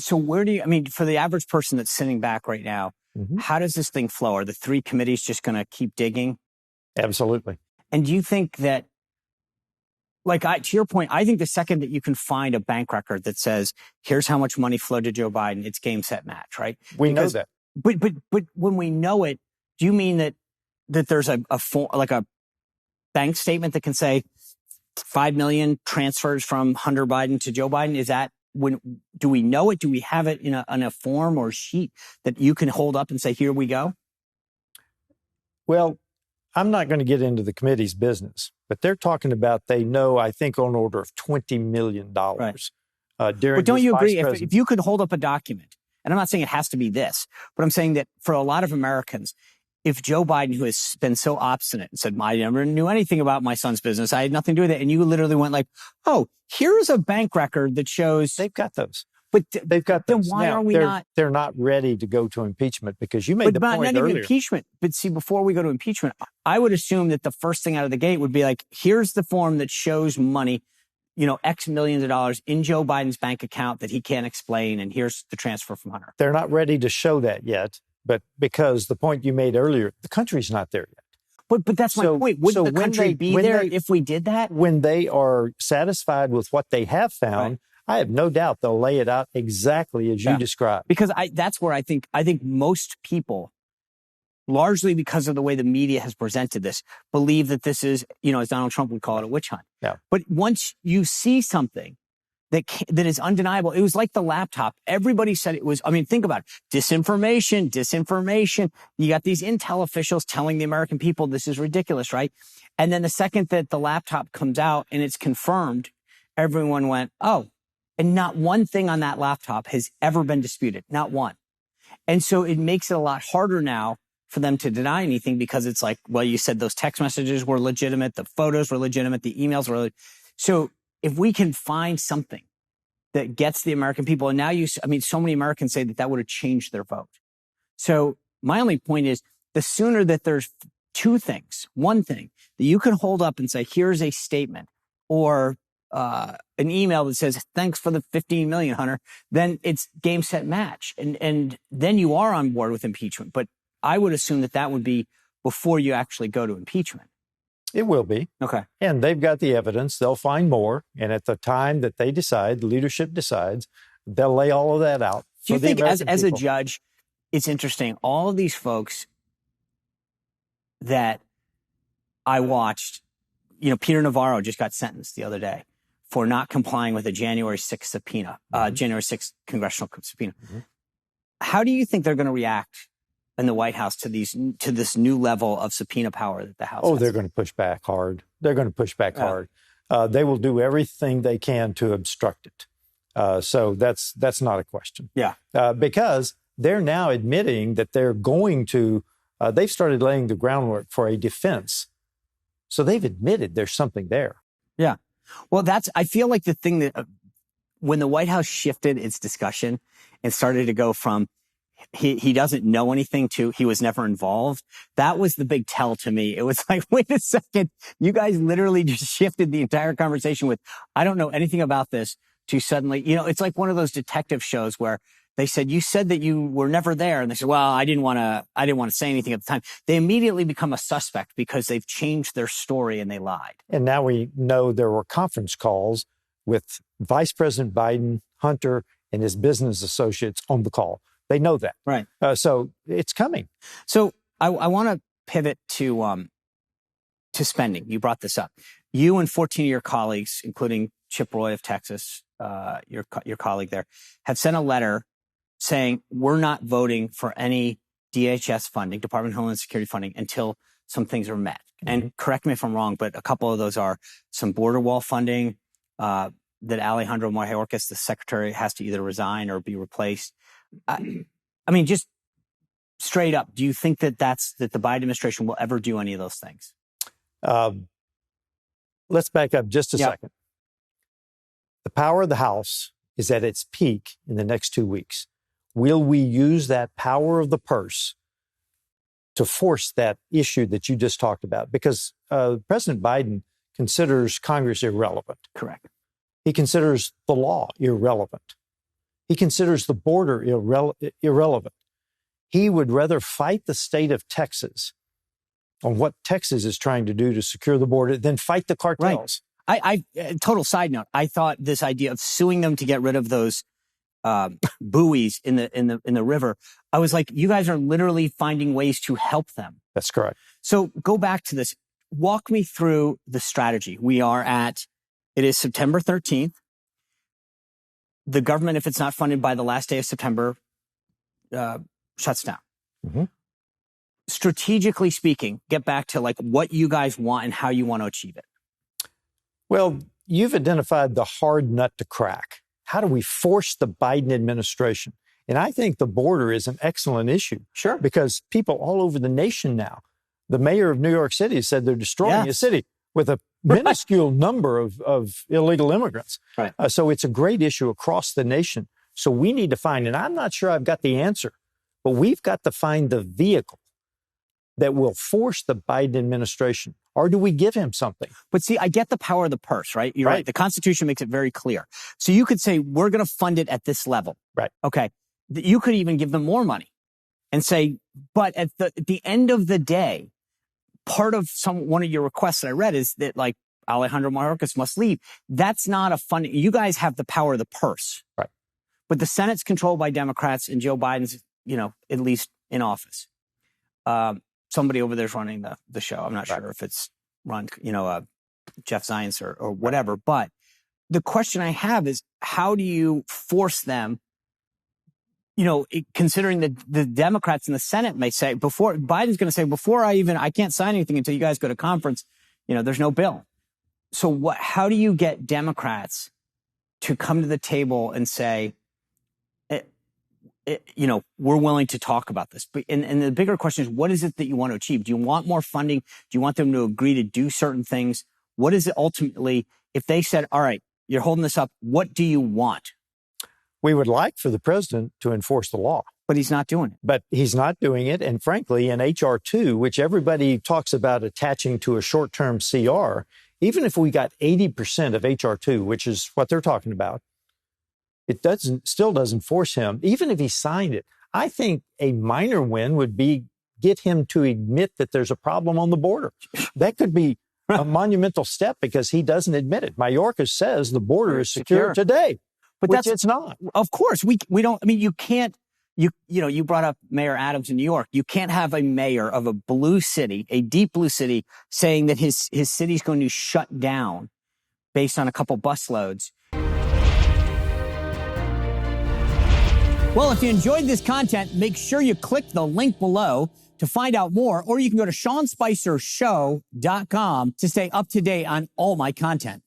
So where do you, I mean, for the average person that's sitting back right now, how does this thing flow? Are the three committees just going to keep digging? Absolutely. And do you think that, to your point, I think the second that you can find a bank record that says, here's how much money flowed to Joe Biden, it's game, set, match, right? We know that. But when we know it, do you mean that there's a bank statement that can say 5 million transfers from Hunter Biden to Joe Biden? Is that do we know it? Do we have it in a form or sheet that you can hold up and say, here we go? Well, I'm not going to get into the committee's business, but they're talking about, they know, I think, on order of $20 million. Right. But don't you agree if you could hold up a document, and I'm not saying it has to be this, but I'm saying that for a lot of Americans, if Joe Biden, who has been so obstinate and said, I never knew anything about my son's business, I had nothing to do with it, and you literally went like, oh, here's a bank record that shows... They've got those. But they've got then those. why now, are we not... They're not ready to go to impeachment, because you made the point not earlier. even impeachment. But see, before we go to impeachment, I would assume that the first thing out of the gate would be like, here's the form that shows money, X millions of dollars in Joe Biden's bank account that he can't explain, and here's the transfer from Hunter. They're not ready to show that yet. But because the point you made earlier, the country's not there yet. But that's my point. Wouldn't the country be there if we did that? When they are satisfied with what they have found, I have no doubt they'll lay it out exactly as you described. Because that's where I think most people, largely because of the way the media has presented this, believe that this is, as Donald Trump would call it, a witch hunt. Yeah. But once you see something that is undeniable. It was like the laptop. Everybody said it was, think about it. Disinformation. You got these intel officials telling the American people this is ridiculous, right? And then the second that the laptop comes out and it's confirmed, everyone went, oh, and not one thing on that laptop has ever been disputed. Not one. And so it makes it a lot harder now for them to deny anything, because it's like, well, you said those text messages were legitimate. The photos were legitimate. The emails were legitimate. So if we can find something that gets the American people, and now so many Americans say that would have changed their vote. So my only point is, the sooner that there's two things, one thing that you can hold up and say, here's a statement, or an email that says, thanks for the 15 million, Hunter, then it's game, set, match. And then you are on board with impeachment. But I would assume that would be before you actually go to impeachment. It will be. Okay. And they've got the evidence. They'll find more. And at the time that they decide, the leadership decides, they'll lay all of that out. Do you think as a judge, it's interesting, all of these folks that I watched, Peter Navarro just got sentenced the other day for not complying with a January 6th subpoena, January 6th congressional subpoena. Mm-hmm. How do you think they're going to react in the White House to this new level of subpoena power that the House has? They're going to push back hard. They're going to push back hard. They will do everything they can to obstruct it. So that's not a question. Yeah. Because they're now admitting that they're going to, they've started laying the groundwork for a defense. So they've admitted there's something there. Yeah. Well, I feel like the thing that, when the White House shifted its discussion and started to go from, he doesn't know anything to he was never involved, that was the big tell to me. It was like, wait a second, you guys literally just shifted the entire conversation with, I don't know anything about this, to suddenly, it's like one of those detective shows where they said, you said that you were never there. And they said, well, I didn't want to say anything at the time. They immediately become a suspect because they've changed their story and they lied. And now we know there were conference calls with Vice President Biden, Hunter, and his business associates on the call. They know that. Right. So it's coming. So I want to pivot to spending. You brought this up. You and 14 of your colleagues, including Chip Roy of Texas, your colleague there, have sent a letter saying we're not voting for any DHS funding, Department of Homeland Security funding, until some things are met. Mm-hmm. And correct me if I'm wrong, but a couple of those are some border wall funding that Alejandro Mayorkas, the secretary, has to either resign or be replaced. Just straight up, do you think that the Biden administration will ever do any of those things? Let's back up just a second. The power of the House is at its peak in the next 2 weeks. Will we use that power of the purse to force that issue that you just talked about? Because President Biden considers Congress irrelevant. Correct. He considers the law irrelevant. He considers the border irrelevant. He would rather fight the state of Texas on what Texas is trying to do to secure the border than fight the cartels. Right. Total side note. I thought this idea of suing them to get rid of those buoys in the river, I was like, you guys are literally finding ways to help them. That's correct. So go back to this. Walk me through the strategy. It is September 13th. The government, if it's not funded by the last day of September, shuts down. Mm-hmm. Strategically speaking, get back to like what you guys want and how you want to achieve it. Well, you've identified the hard nut to crack. How do we force the Biden administration? And I think the border is an excellent issue. Sure. Because people all over the nation now, the mayor of New York City said they're destroying a city with a minuscule number of illegal immigrants. Right. So it's a great issue across the nation. So we need to find, and I'm not sure I've got the answer, but we've got to find the vehicle that will force the Biden administration. Or do we give him something? But see, I get the power of the purse, right? You're right. The Constitution makes it very clear. So you could say, we're going to fund it at this level. Right. Okay. You could even give them more money and say, but at the end of the day, part of one of your requests that I read is that like Alejandro Mayorkas must leave. That's not a fund. You guys have the power of the purse. Right. But the Senate's controlled by Democrats and Joe Biden's, at least in office. Somebody over there's running the show. I'm not sure if it's run, Jeff Zients or whatever. But the question I have is, how do you force them, considering the Democrats in the Senate may say, Biden's going to say, I can't sign anything until you guys go to conference, there's no bill. So how do you get Democrats to come to the table and say, we're willing to talk about this? And the bigger question is, what is it that you want to achieve? Do you want more funding? Do you want them to agree to do certain things? What is it ultimately, if they said, all right, you're holding this up, what do you want? We would like for the president to enforce the law. But he's not doing it. But he's not doing it. And frankly, in H.R. 2, which everybody talks about attaching to a short-term CR, even if we got 80% of H.R. 2, which is what they're talking about, it still doesn't force him, even if he signed it. I think a minor win would be get him to admit that there's a problem on the border. That could be a monumental step because he doesn't admit it. Mayorkas says the border is secure today, but it's not. Of course, we don't. I mean, you can't. You brought up Mayor Adams in New York. You can't have a mayor of a blue city, a deep blue city, saying that his city's going to shut down based on a couple busloads. Well, if you enjoyed this content, make sure you click the link below to find out more, or you can go to SeanSpicerShow.com to stay up to date on all my content.